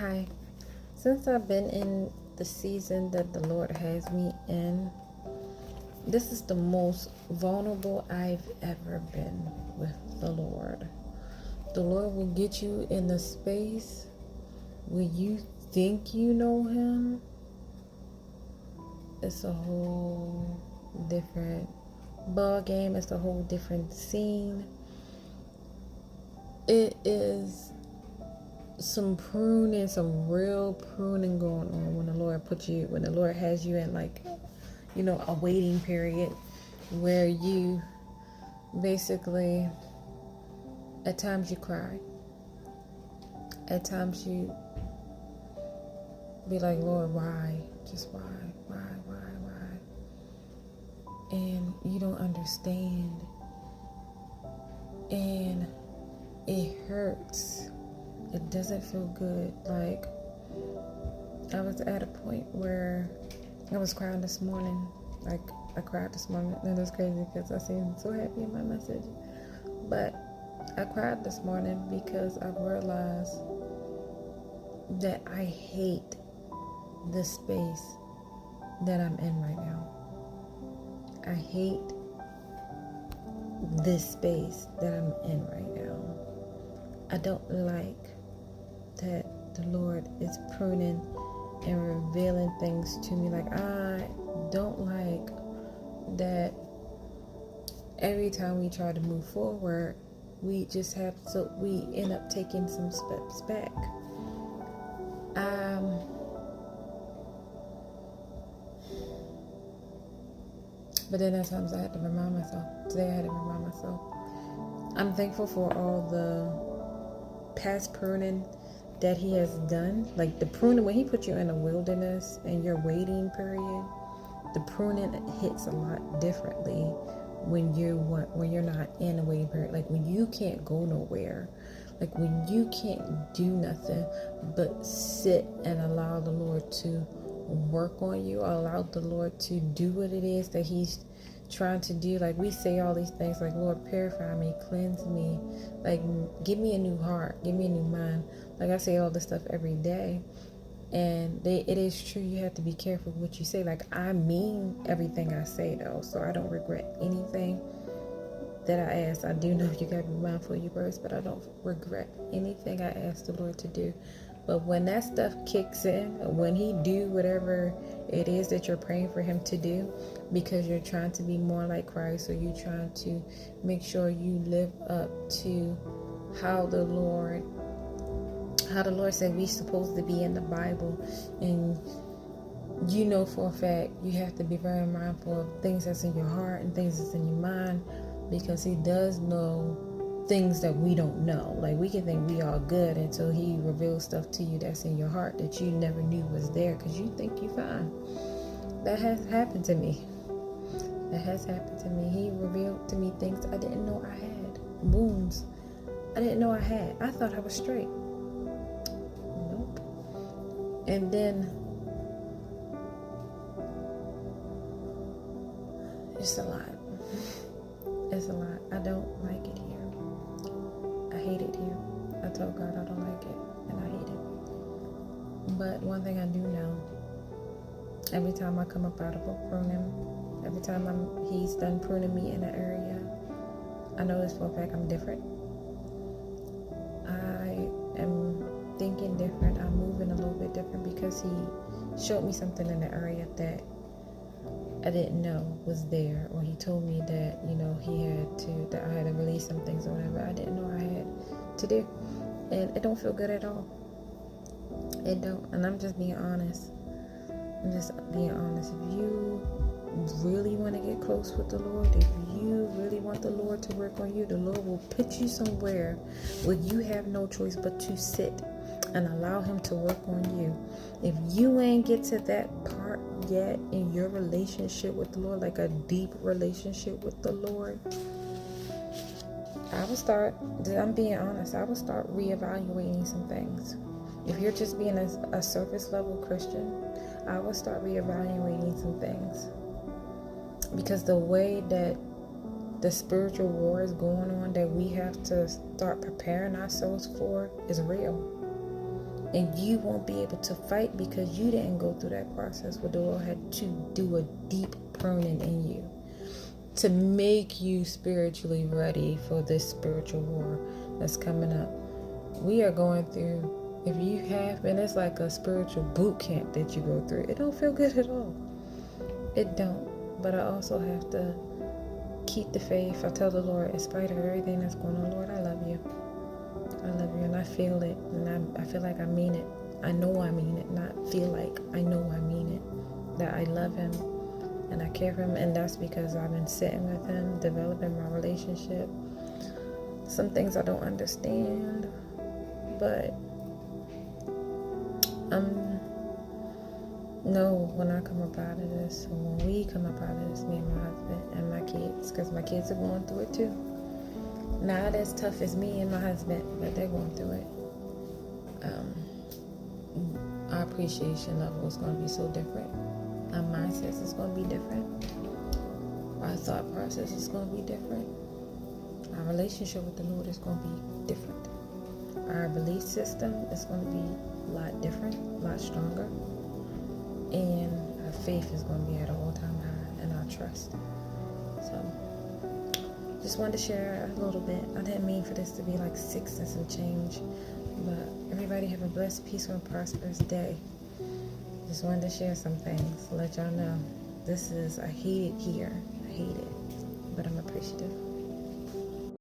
Hi. Since I've been in the season that the Lord has me in, this is the most vulnerable I've ever been with the Lord. The Lord will get you in the space where you think you know Him. It's a whole different ball game. It's a whole different scene. It is some pruning, some real pruning going on when the Lord has you in a waiting period where you basically, at times you cry, at times you be like, Lord, why? Just why? And you don't understand, and it hurts. It doesn't feel good. Like, I was at a point where I was crying this morning. Like, I cried this morning, and it's crazy because I seem so happy in my message. But I cried this morning because I realized that I hate the space that I'm in right now. I hate this space that I'm in right now. I don't like that the Lord is pruning and revealing things to me. Like, I don't like that every time we try to move forward, we end up taking some steps back. But then at times I had to remind myself. Today I had to remind myself. I'm thankful for all the past pruning that He has done. Like the pruning, when He put you in a wilderness and your waiting period, the pruning hits a lot differently when you're not in a waiting period. Like when you can't go nowhere. Like when you can't do nothing but sit and allow the Lord to work on you, allow the Lord to do what it is that He's trying to do. Like we say all these things like, Lord, purify me, cleanse me, like give me a new heart, give me a new mind. Like I say all this stuff every day, and it is true. You have to be careful what you say. Like I mean everything I say though, so I don't regret anything that I ask. I do know you gotta be mindful of your words, but I don't regret anything I ask the Lord to do. But when that stuff kicks in, when He do whatever it is that you're praying for Him to do, because you're trying to be more like Christ, or you're trying to make sure you live up to how the Lord said we're supposed to be in the Bible, and you know for a fact you have to be very mindful of things that's in your heart and things that's in your mind, because He does know things that we don't know. Like we can think we are good until He reveals stuff to you that's in your heart that you never knew was there because you think you're fine. That has happened to me. He revealed to me things I didn't know I had. Wounds I didn't know I had. I thought I was straight. Nope. And then it's a lot. I don't like it here. I hate it here. I told God I don't like it, and I hate it. But one thing I do know, every time I come up out of a pruning, every time He's done pruning me in an area, I know this for a fact I'm different. I am thinking different. I'm moving a little bit different because He showed me something in the area that I didn't know was there, or He told me that that I had to release some things or whatever I didn't know I had to do, and it don't feel good at all. It don't, and I'm just being honest. If you really want to get close with the Lord, if you really want the Lord to work on you, the Lord will put you somewhere where you have no choice but to sit and allow Him to work on you. If you ain't get to that part yet in your relationship with the Lord, like a deep relationship with the Lord, I'm being honest, I will start reevaluating some things. If you're just being a surface level Christian, I will start reevaluating some things. Because the way that the spiritual war is going on, that we have to start preparing ourselves for, is real. And you won't be able to fight because you didn't go through that process where the Lord had to do a deep pruning in you to make you spiritually ready for this spiritual war that's coming up. We are going through, if you have been, it's like a spiritual boot camp that you go through. It don't feel good at all. It don't. But I also have to keep the faith. I tell the Lord, in spite of everything that's going on, Lord, I love you. I love you, and I feel it, and I feel like I mean it. I know I mean it, not feel like, I know I mean it. That I love him, and I care for him, and that's because I've been sitting with him, developing my relationship. Some things I don't understand, but no, when I come up out of this, or when we come up out of this, me and my husband and my kids, because my kids are going through it too. Not as tough as me and my husband, but they're going through it. Our appreciation level is going to be so different. Our mindset is going to be different. Our thought process is going to be different. Our relationship with the Lord is going to be different. Our belief system is going to be a lot different, a lot stronger. And our faith is going to be at an all-time high, and our trust. So, just wanted to share a little bit. I didn't mean for this to be like 6 and some change, but everybody have a blessed, peaceful, and prosperous day. Just wanted to share some things, let y'all know. I hate it here. I hate it, but I'm appreciative.